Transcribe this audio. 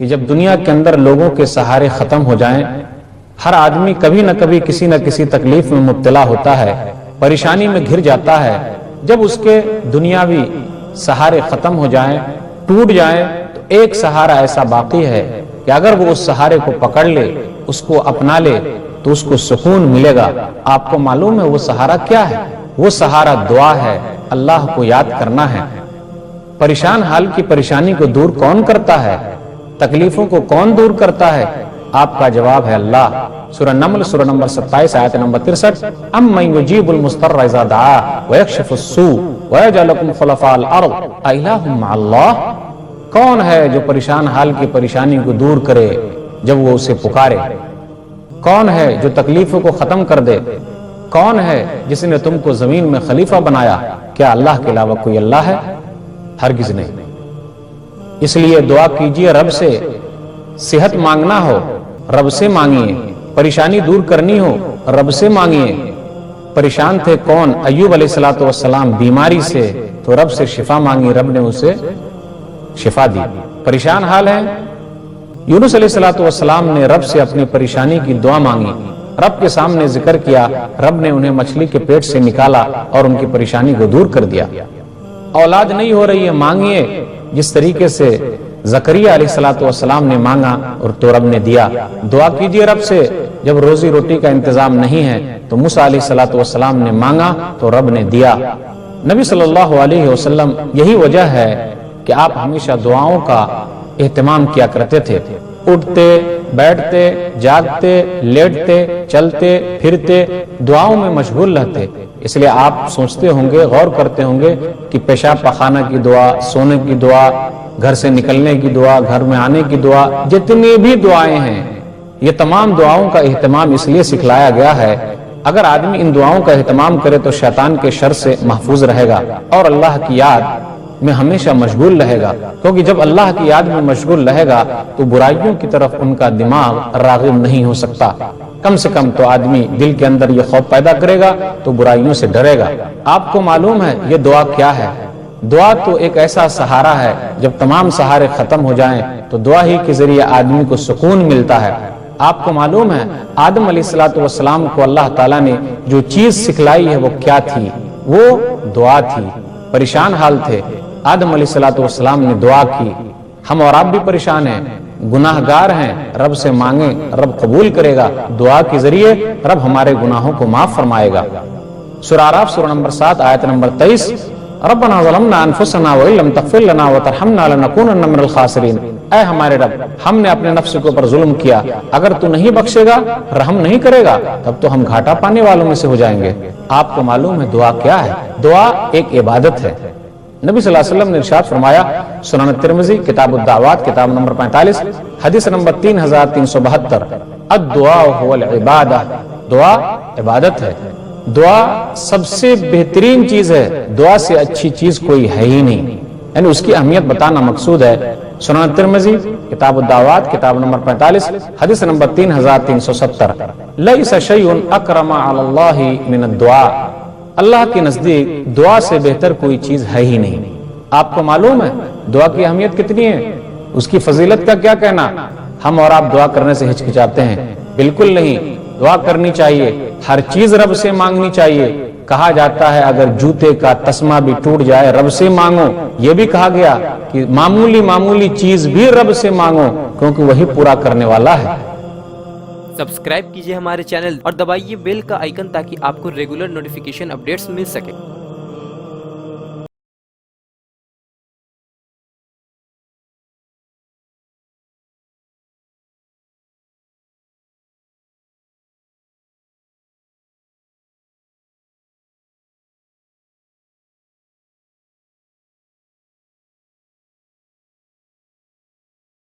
کہ جب دنیا کے اندر لوگوں کے سہارے ختم ہو جائیں، ہر آدمی کبھی نہ کبھی کسی نہ کسی تکلیف میں مبتلا ہوتا ہے، پریشانی میں گھر جاتا ہے، جب اس کے دنیاوی سہارے ختم ہو جائیں، ٹوٹ جائیں، تو ایک سہارا ایسا باقی ہے کہ اگر وہ اس سہارے کو پکڑ لے، اس کو اپنا لے، تو اس کو سکون ملے گا۔ آپ کو معلوم ہے وہ سہارا کیا ہے؟ وہ سہارا دعا ہے، اللہ کو یاد کرنا ہے۔ پریشان حال کی پریشانی کو دور کون کرتا ہے؟ تکلیفوں کو کون دور کرتا ہے؟ آپ کا جواب ہے اللہ۔ سورہ نمل سورہ نمبر 27 آیت نمبر 63، امن یجیب المضطر اذا دعا ویکشف السوء ویجعلکم خلفاء الارض االہ مع اللہ، کون ہے جو پریشان حال کی پریشانی کو دور کرے جب وہ اسے پکارے؟ کون ہے جو تکلیفوں کو ختم کر دے؟ کون ہے جس نے تم کو زمین میں خلیفہ بنایا؟ کیا اللہ کے علاوہ کوئی اللہ ہے؟ ہرگز نہیں۔ اس لیے دعا کیجئے رب سے، صحت مانگنا ہو رب سے مانگیے، پریشانی دور کرنی ہو رب سے مانگیے۔ پریشان تھے کون؟ ایوب علیہ السلام بیماری سے، تو رب سے شفا مانگی، رب نے اسے شفا دی۔ پریشان حال ہے، یونس علیہ السلام نے رب سے اپنی پریشانی کی دعا مانگی، رب کے سامنے ذکر کیا، رب نے انہیں مچھلی کے پیٹ سے نکالا اور ان کی پریشانی کو دور کر دیا۔ اولاد نہیں ہو رہی ہے، مانگیے جس طریقے سے زکریا علیہ السلام نے مانگا اور تو رب نے دیا۔ دعا کیجئے رب سے جب روزی روٹی کا انتظام نہیں ہے، تو موسیٰ علیہ السلام نے مانگا تو رب نے دیا۔ نبی صلی اللہ علیہ وسلم، یہی وجہ ہے کہ آپ ہمیشہ دعاؤں کا اہتمام کیا کرتے تھے، اٹھتے بیٹھتے جاگتے لیٹتے چلتے پھرتے دعاؤں میں مشغول رہتے۔ اس لیے آپ سوچتے ہوں گے، غور کرتے ہوں گے کہ پیشاب پخانہ کی دعا، سونے کی دعا، گھر سے نکلنے کی دعا، گھر میں آنے کی دعا، جتنی بھی دعائیں ہیں، یہ تمام دعاؤں کا اہتمام اس لیے سکھلایا گیا ہے، اگر آدمی ان دعاؤں کا اہتمام کرے تو شیطان کے شر سے محفوظ رہے گا اور اللہ کی یاد میں ہمیشہ مشغول رہے گا، کیونکہ جب اللہ کی یاد میں مشغول رہے گا تو برائیوں کی طرف ان کا دماغ راغب نہیں ہو سکتا۔ کم سے کم تو آدمی دل کے اندر یہ خوف پیدا کرے گا تو برائیوں سے ڈرے گا۔ آپ کو معلوم ہے یہ دعا کیا ہے؟ دعا تو ایک ایسا سہارا ہے، جب تمام سہارے ختم ہو جائیں تو دعا ہی کے ذریعے آدمی کو سکون ملتا ہے۔ آپ کو معلوم ہے آدم علیہ السلام کو اللہ تعالیٰ نے جو چیز سکھلائی ہے وہ کیا تھی؟ وہ دعا تھی۔ پریشان حال تھے، آدم علیہ السلام نے دعا کی۔ ہم اور آپ بھی پریشان ہیں، گناہ گار ہیں، رب سے مانگیں، رب قبول کرے گا۔ دعا کے ذریعے رب ہمارے گناہوں کو معاف فرمائے گا۔ سورہ اعراف سورہ نمبر 7 آیت نمبر 23، ربنا ظلمنا انفسنا وان لم تغفر لنا وترحمنا لنکونن من الخاسرین، اے ہمارے رب ہم نے اپنے نفس کے اوپر ظلم کیا، اگر تو نہیں بخشے گا، رحم نہیں کرے گا، تب تو ہم گھاٹا پانے والوں میں سے ہو جائیں گے۔ آپ کو معلوم ہے دعا کیا ہے؟ دعا ایک عبادت ہے۔ نبی صلی اللہ علیہ وسلم نے ارشاد فرمایا، سنن ترمذی کتاب الدعوات کتاب نمبر 45 حدیث نمبر 3372، الدعاء هو العبادہ، دعا عبادت ہے۔ دعا سب سے بہترین چیز ہے، دعا سے اچھی چیز کوئی ہے ہی نہیں، یعنی اس کی اہمیت بتانا مقصود ہے۔ سنن ترمذی کتاب الدعوات کتاب نمبر 45 حدیث نمبر 3370، لیس شیء اکرم علی اللہ من الدعاء، اللہ کے نزدیک دعا سے بہتر کوئی چیز ہے ہی نہیں۔ آپ کو معلوم ہے دعا کی اہمیت کتنی ہے؟ اس کی فضیلت کا کیا کہنا؟ ہم اور آپ دعا کرنے سے ہچکچاتے ہیں؟ بالکل نہیں، دعا کرنی چاہیے، ہر چیز رب سے مانگنی چاہیے۔ کہا جاتا ہے اگر جوتے کا تسمہ بھی ٹوٹ جائے رب سے مانگو، یہ بھی کہا گیا کہ معمولی چیز بھی رب سے مانگو، کیونکہ وہی پورا کرنے والا ہے۔ سبسکرائب کیجئے ہمارے چینل اور دبائیے بیل کا آئیکن تاکہ آپ کو ریگولر نوٹیفیکیشن اپڈیٹس مل سکے۔